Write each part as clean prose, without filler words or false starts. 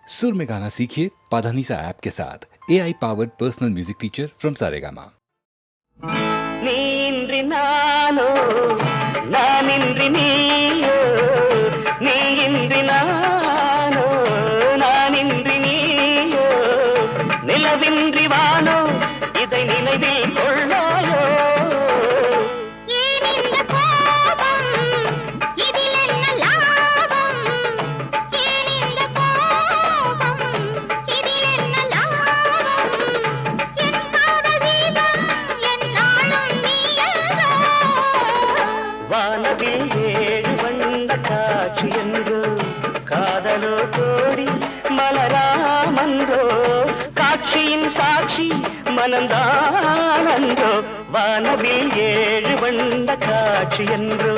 सुर में गाना सीखिए पाधानीसा ऐप के साथ AI powered personal music teacher from Saregama. நீன்றி நானோ நானின்றி நீயோ நீயின்றி நானோ நானின்றி நீயோ நிலவின்றி வானோ இதை நினைவில் கொள்ளாயோ வானவில் ஏழு வண்ண காட்சி என்றோ காதலோ கோடி மலராமன்றோ காட்சியின் சாட்சி மனந்தானன்றோ வானவில் ஏழு வண்ண காட்சி என்றோ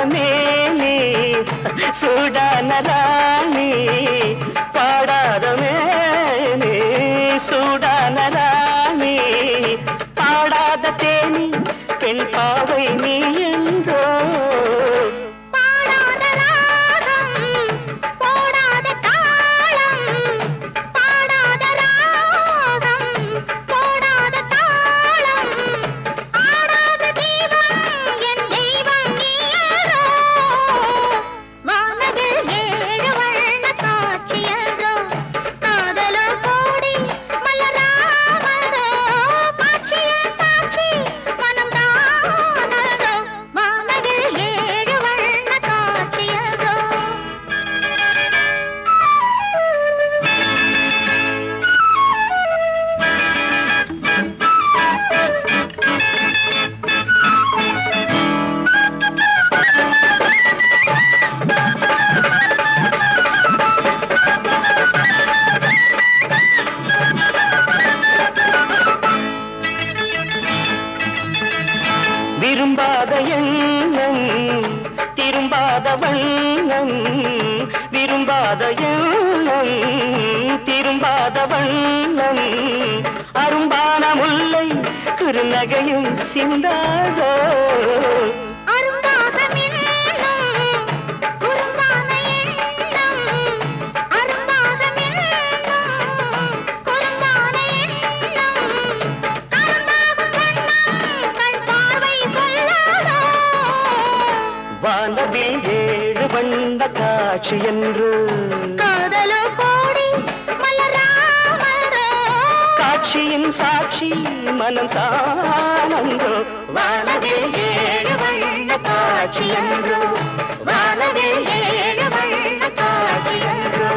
மேனே சூடான ராணி பாடாத மேனே சூடான ராணி பாடாத தேனி பெண் பாவை நீ என்றோ விரும்பாத எண்ணம் திரும்பாத வண்ணம் விரும்பாத எண்ணம் திரும்பாத வண்ணம் அரும்பான முல்லை குறுநகையும் சிந்தாதோ வானவில் ஏழு வண்ண காட்சி என்று காதலோ கோடி மலராமன்றோ காட்சியின் சாட்சி மனம் தானன்றோ வானவில் ஏழு வண்ண காட்சி என்று வானவில் ஏழு வண்ண காட்சி என்று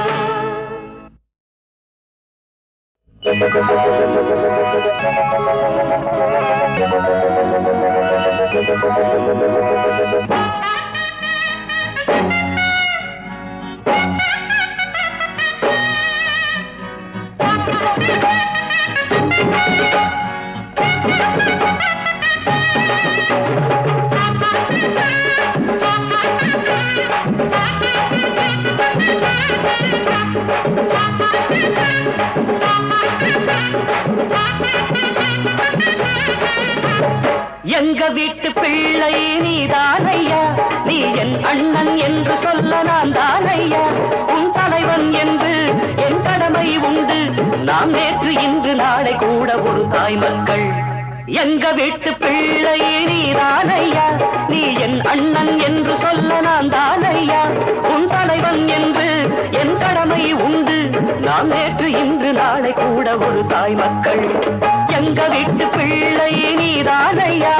எங்க வீட்டு பிள்ளை நீதானையா நீ என் அண்ணன் என்று சொல்ல நான் தானையா உன் தலைவன் என்று என் கடமை உண்டு நாம் நேற்று இன்று நாளை கூட ஒரு தாய் மக்கள் எங்க வீட்டு பிள்ளை நீதானையா நீ என் அண்ணன் என்று சொல்ல நான் தானையா உன் தலைவன் என்று என் கடமை உண்டு நாம் நேற்று இன்று நாளை கூட ஒரு தாய் மக்கள் எங்க வீட்டு பிள்ளை நீதானையா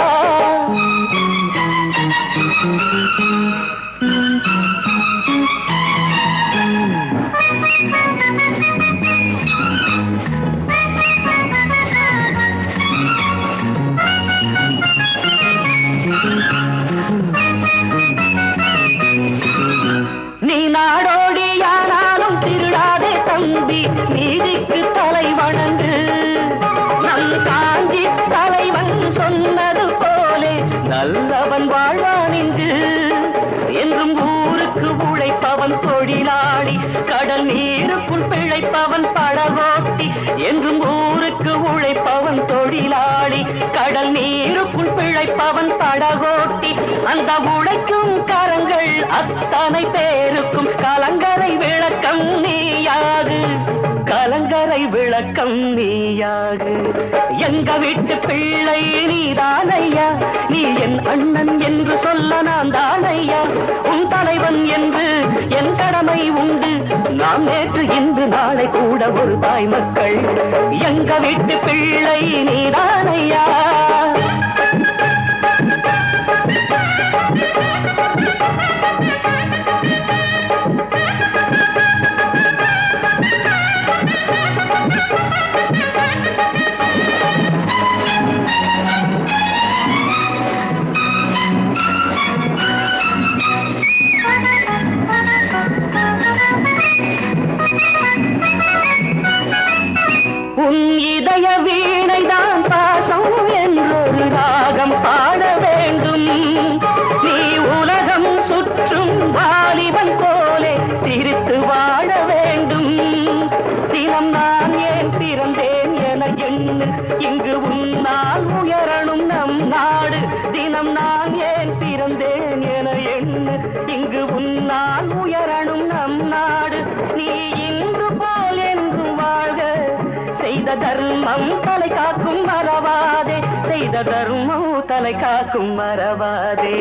நீ நாடோடியானாலும் திருடாதே தம்பி நீதிக்கு தலை வணங்கு பிழைப்பவன் படகோட்டி என்றும் ஊருக்கு உழைப்பவன் தொழிலாளி. கடல் நீருக்குள் பிழைப்பவன் படகோட்டி, அந்த உழைக்கும் கரங்கள் அத்தனை பேருக்கும் கலங்கரை விளக்கம் நீயாது, கலங்கரை விளக்கம் நீயாது. எங்க வீட்டு பிள்ளை நீதானையா, நீ என் அண்ணன் என்று சொல்ல நான் தானையா. உன் தலைவன் என்று என் கடமை உண்டு, நாம் நேற்று இன்று நாளை கூட ஒரு தாய் மக்கள். எங்க வீட்டு பிள்ளை நீதானையா. உன் இதய வீணைதான் பாசம் என்றொரு ராகம் பாட வேண்டும். நீ உலகம் சுற்றும் வாலிபன் போலே சிரித்து வாழ வேண்டும். தினம் நான் ஏன் பிறந்தேன் என எண்ணு, இங்கு உன்னால் உயரணும் நம் நாடு. தினம் நான் ஏன் பிறந்தேன் என எண்ணு, இங்கு உன்னால் உயரணும் நம் நாடு. நீ இன்று போல் என்று வாழ்க, செய்த தர்மம் தலை காக்கும் மறவாதே, செய்த தர்மம் தலை காக்கும் மறவாதே.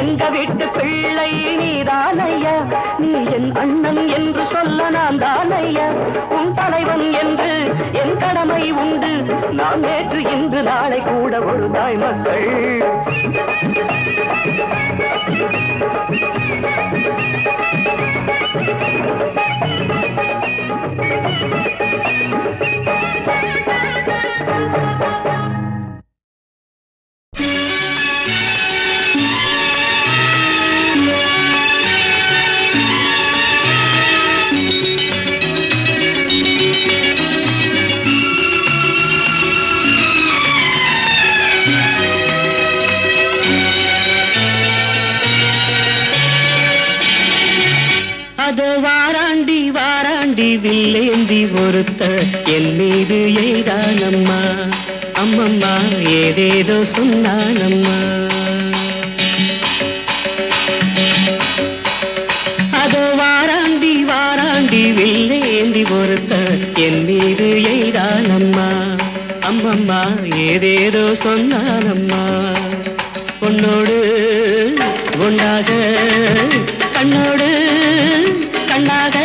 எங்க வீட்டு பிள்ளை நீதானையா, நீ என் அண்ணன் என்று சொல்ல நான் தானையா. உன் தலைவன் என்று என் கடமை உண்டு, நாம் நேற்று இன்று நாளை கூட ஒரு தாய் மக்கள். அதோ வாராண்டி வாராண்டி வில்லேந்தி ஒருத்த என் மீது எய்தானம்மா. அம்மம்மா ஏதேதோ சொன்னானம்மா. அதோ வாராண்டி வாராண்டி வில்லேந்தி ஒருத்த என் மீது எய்தானம்மா. அம்மம்மா ஏதேதோ சொன்னானம்மா. பொன்னோடு ஒன்றாக கண்ணோடு கண்ணாக,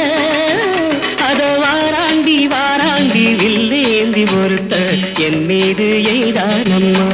அதோ வாராண்டி வாராண்டி வில்லேந்தி ஒருத்த என் மீது எய்தானம்மா.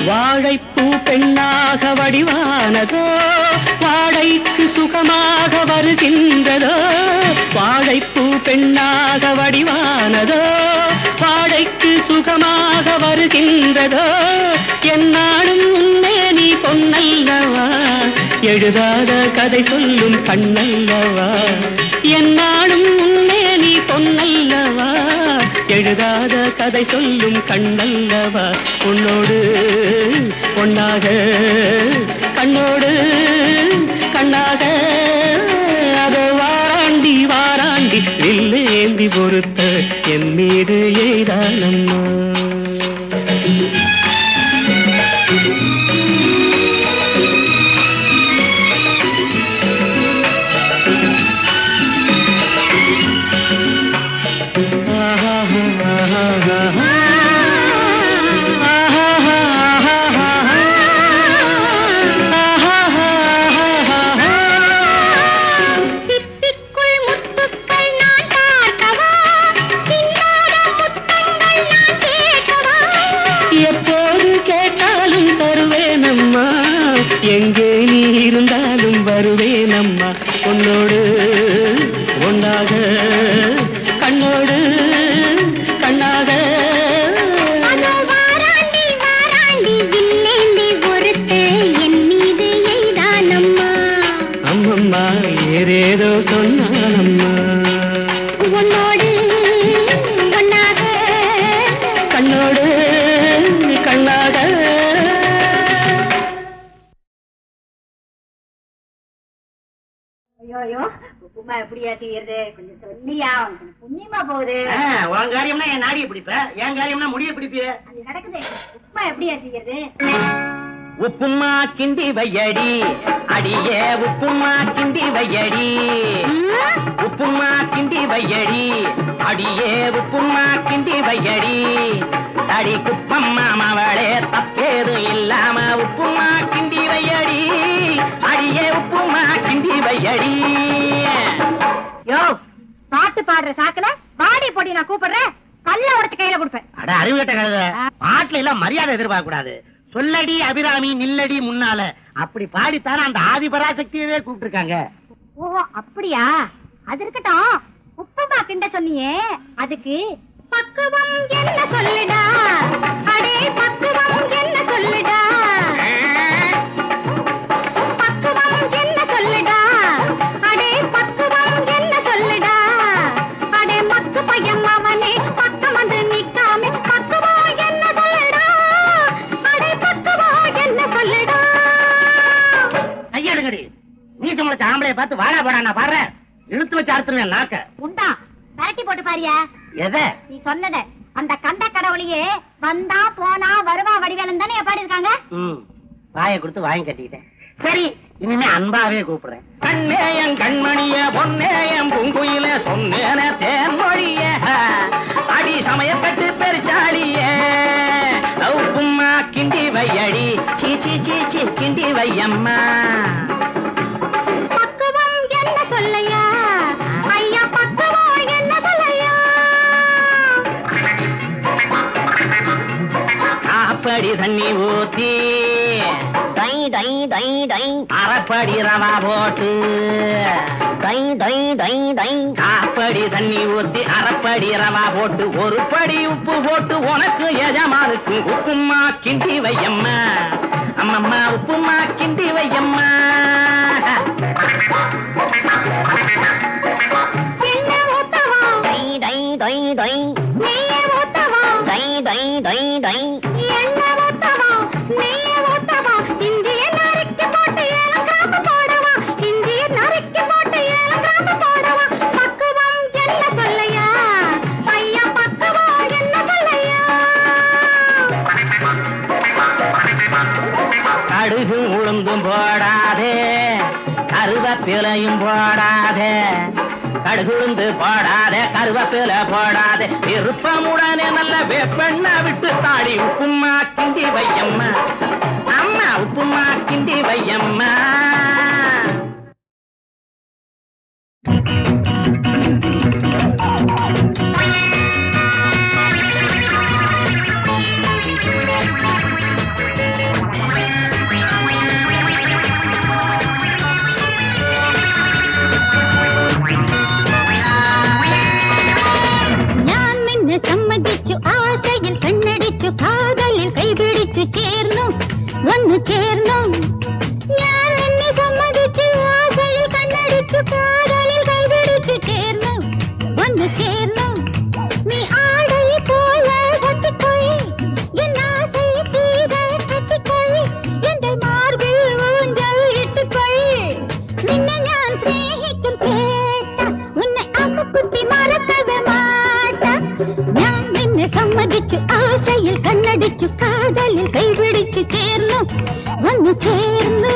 வாழைப்பூ பெண்ணாக வடிவானதோ, வாழைக்கு சுகமாக வருகின்றதோ. வாழைப்பூ பெண்ணாக வடிவானதோ, வாழைக்கு சுகமாக வருகின்றதோ. என்னாலும் உன்னே நீ பொன்னல்லவா, எழுதாத கதை சொல்லும் கண்ணல்லவா. என்னாலும் உன்னே நீ பொன்னல்லவா, எழுதாத கதை சொல்லும் கண்ணல்லவா உன்னோடு பொன்னாக கண்ணோடு கண்ணாக அதோ வாராண்டி வாராண்டி வில்லேந்தி பொறுத்த என் மீது எய்தானம்மா. எங்கே நீ இருந்தாலும் வருவேனம்மா உன்னோடு ஒன்றாக கண்ணோடு கண்ணாக. அம்மம்மா ஏதேதோ சொன்னானம்மா உன்னோடு ஒன்றாக கண்ணோடு கண்ணாக. ஐயோ உப்புமா எப்படியா செய்யறது கொஞ்சம் சொல்லியா புண்ணியமா போகுது. உன் காரியம்னா என் நாடியை பிடிப்ப, என் காரியம்னா முடிய பிடிப்பிய. அது நடக்குது. உப்புமா எப்படியா செய்யறது? உப்புமா கிண்டி வையடி அடியே உப்புமா கிண்டி வையடி உப்புமா கிண்டி வையடி அடியே உப்புமா கிண்டி வையடி அடி குப்பம் மாமவளே தப்பேது இல்லாம உப்புமா கிண்டி வையடி அடியே உப்புமா கிண்டி வையடி. யோ பாட்டு பாடுற சாக்குல பாடி போட்டி நான் கூப்பிடுறேன், கல்ல உடைச்சு கையில கொடுப்பேன். அட அறிவுகட்ட கழுத, பாட்டுல எல்லாம் மரியாதை எதிர்பார்க்க கூடாது. சொல்லடி அபிராமி நில்லடி முன்னால அப்படி பாடித்தானே அந்த ஆதிபராசக்தியவே கூப்பிட்டுருக்காங்க. ஓ அப்படியா? அது இருக்கட்டும். உப்புமா கிண்ட சொன்னியே அதுக்கு பக்குவம் என்ன சொல்லுடா, அடே பக்குவம் என்ன சொல்லுடா, பக்குவம் என்ன சொல்லுடா, அடே பக்குவம் என்ன சொல்லுடா, அடே மக்கு பையன் அவனே பக்கம் வந்து நிக்காம பக்குவம் என்ன சொல்லுடா, அடே பக்குவம் என்ன சொல்லுடா. கையெடுங்கடி, நீ முளைச்ச ஆம்பளைய பார்த்து வாடா போடா நான் பாடுறேன், இழுத்து வச்சு அறுத்துருவேன் நாக்க. உண்டா பரட்டி போட்டு பாரியா? எதை? நீ சொன்னத அந்த கண்ட கடவுளையே வந்தா போனா வருவா வடிவேலன் தானே பாடி இருக்காங்க. வாயை கொடுத்து வாங்கி கட்டிக்கிட்டேன். சரி இனிமே அன்பாவே கூப்பிடுறேன். கண்ணேயன் கண்மணிய பொன்னேயம் பூங்குயில சொன்னேன தேன்மொழிய அடி சமயப்பட்டு பெருச்சாளிய உப்புமா கிண்டி வையடி சீச்சி சீச்சி கிண்டி வையம்மா. பக்குவம் என்ன சொல்லையா ஐயா, பக்குவம் என்ன சொல்லையா. காப்படி தண்ணி ஊத்தி டை டை டை டை அரைப்படி ரவா போட்டு டை டை டை டை காப்படி தண்ணி ஊத்தி அரைப்படி ரவா போட்டு ஒரு படி உப்பு போட்டு உனக்கு எஜமானுக்கு உப்புமா கிண்டி வையம்மா. அம்மம்மா உப்புமா கிண்டி வையம்மா. என்ன ஊத்தவா டை டை டை டை நெய்ய ஊத்தவா டை டை டை டை என்ன ஊத்தவா நெய்ய ஊத்தவா இஞ்சிய நறுக்கி போட்டு 7 கிராம் போடவா, இஞ்சிய நறுக்கி போட்டு 7 கிராம் போடவா. பக்குவம் என்ன சொல்லையா ஐயா, பக்குவம் என்ன சொல்லையா. கடுகு உளுந்தும் போடாதே கருவேப்பிலையும் போடாதே, கடுகுளுந்து போடாதே கருவேப்பிலை போடாதே, விருப்பமுடனே நல்ல வேப்பெண்ண விட்டு தாடி உப்புமா கிண்டி வையம்மா. அம்மா உப்புமா கிண்டி வையம்மா. സമ്മതിച്ചു ആശയിൽ കണ്ണടിച്ചു കാതലിൽ കൈപിടിച്ചു ചേർന്നു വന്നു ചേർന്നു. ഞാൻ നിന്നെ സമ്മതിച്ചു ആശയിൽ കണ്ണടിച്ചു കാതലിൽ കൈപിടിച്ചു ചേർന്നു വന്നു ചേർന്നു. നീ ആടൽ കണ്ണടിച്ചു കാതലിൽ കൈപിടിച്ചു ചേർന്നു വന്നു ചേർന്നു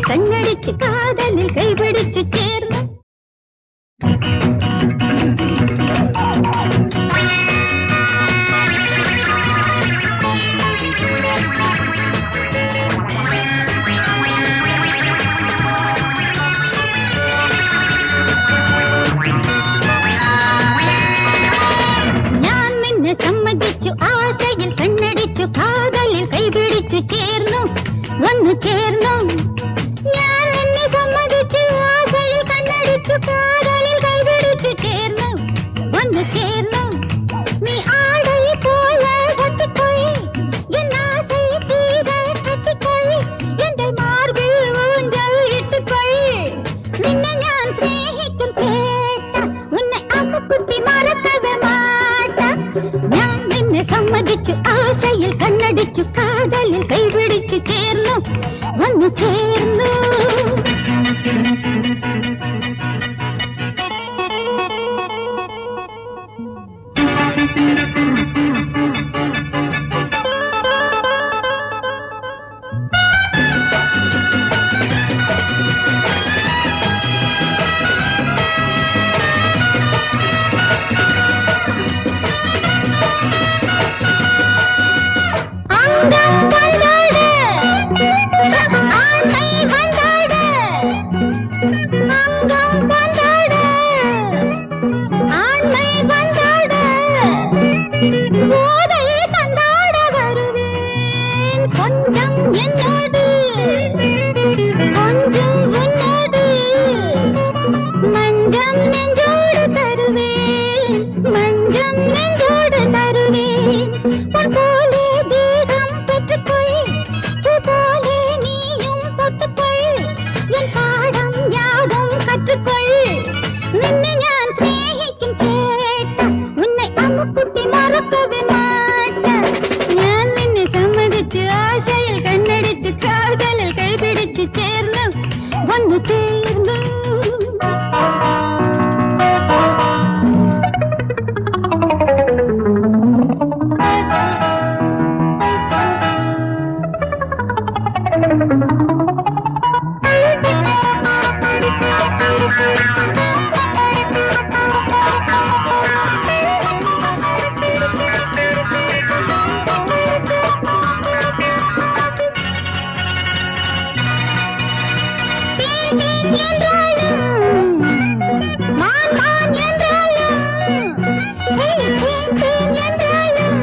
കണ്ണടിച്ച് കാതലിൽ കൈപിടിച്ചു ചേർന്നു ഞാൻ നിന്നെ സമ്മതിച്ചു ആശയിൽ കണ്ണടിച്ചു കാതലിൽ കൈപിടിച്ചു ചേർന്നു വന്നു ചേർന്നു ഞാൻ നിന്നെ സമ്മതിച്ചു ആശ என்றாலும் மான் மான் என்றாலும் தேன் தேன் என்றாலும்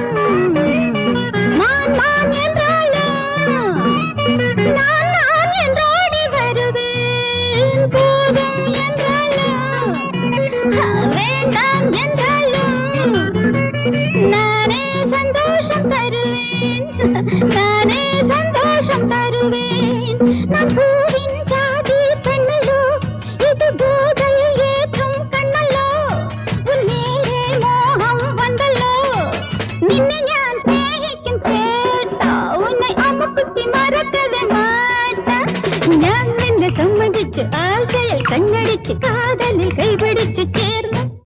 மான் மான் என்றாலும் நான் என்றோடி வருவேன் போதும் என்றாலும் வேண்டாம் என்றாலும் நானே சந்தோஷம் தருவேன் நானே சந்தோஷம் தருவேன் நான் பூவின் ஜாதி பெண்ணல்லோ இது போதையில் ஏற்றும் கண்ணல்லோ உன் மேலே மோகம் வந்தல்லோ നിന്നെ ഞാൻ സ്നേഹിക്കും ചേട്ടാ ഉന്നെ അമ്മക്കുട്ടി മറക്കവേ മാട്ടാ ഞാൻ നിന്നെ സമ്മതിച്ച് ആശയിൽ കണ്ണടിച്ച്